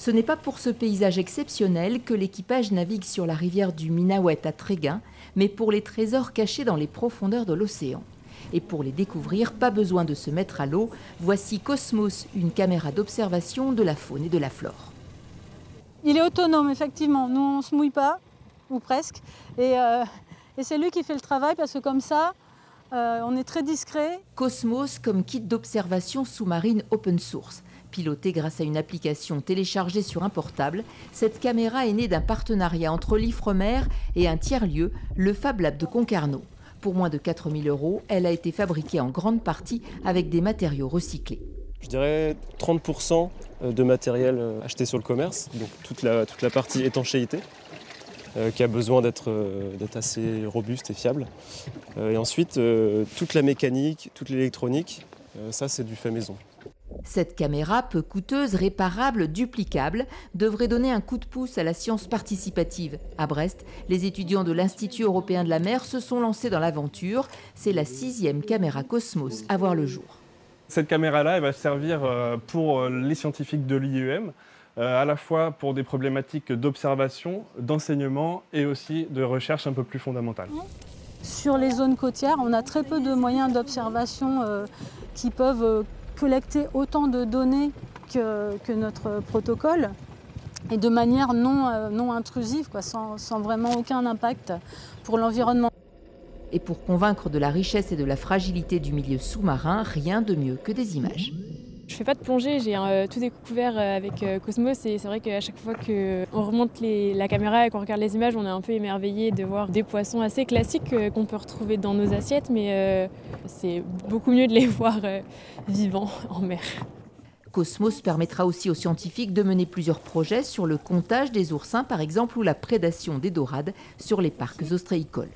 Ce n'est pas pour ce paysage exceptionnel que l'équipage navigue sur la rivière du Minaouet à Tréguin, mais pour les trésors cachés dans les profondeurs de l'océan. Et pour les découvrir, pas besoin de se mettre à l'eau. Voici Cosmos, une caméra d'observation de la faune et de la flore. Il est autonome, effectivement. Nous, on ne se mouille pas, ou presque. Et c'est lui qui fait le travail parce que comme ça, on est très discret. Cosmos comme kit d'observation sous-marine open source. Pilotée grâce à une application téléchargée sur un portable, cette caméra est née d'un partenariat entre l'Ifremer et un tiers-lieu, le Fab Lab de Concarneau. Pour moins de 4 000 €, elle a été fabriquée en grande partie avec des matériaux recyclés. Je dirais 30% de matériel acheté sur le commerce, donc toute la partie étanchéité, qui a besoin d'être assez robuste et fiable. Et ensuite, toute la mécanique, toute l'électronique, ça c'est du fait maison. Cette caméra, peu coûteuse, réparable, duplicable, devrait donner un coup de pouce à la science participative. À Brest, les étudiants de l'Institut européen de la mer se sont lancés dans l'aventure. C'est la 6e caméra Cosmos à voir le jour. Cette caméra-là, elle va servir pour les scientifiques de l'IEM, à la fois pour des problématiques d'observation, d'enseignement et aussi de recherche un peu plus fondamentale. Sur les zones côtières, on a très peu de moyens d'observation qui peuvent collecter autant de données que notre protocole et de manière non intrusive, sans vraiment aucun impact pour l'environnement. Et pour convaincre de la richesse et de la fragilité du milieu sous-marin, rien de mieux que des images. Je fais pas de plongée, j'ai tout découvert avec Cosmos et c'est vrai qu'à chaque fois qu'on remonte la caméra et qu'on regarde les images, on est un peu émerveillé de voir des poissons assez classiques qu'on peut retrouver dans nos assiettes, mais c'est beaucoup mieux de les voir vivants en mer. Cosmos permettra aussi aux scientifiques de mener plusieurs projets sur le comptage des oursins par exemple ou la prédation des dorades sur les parcs ostréicoles.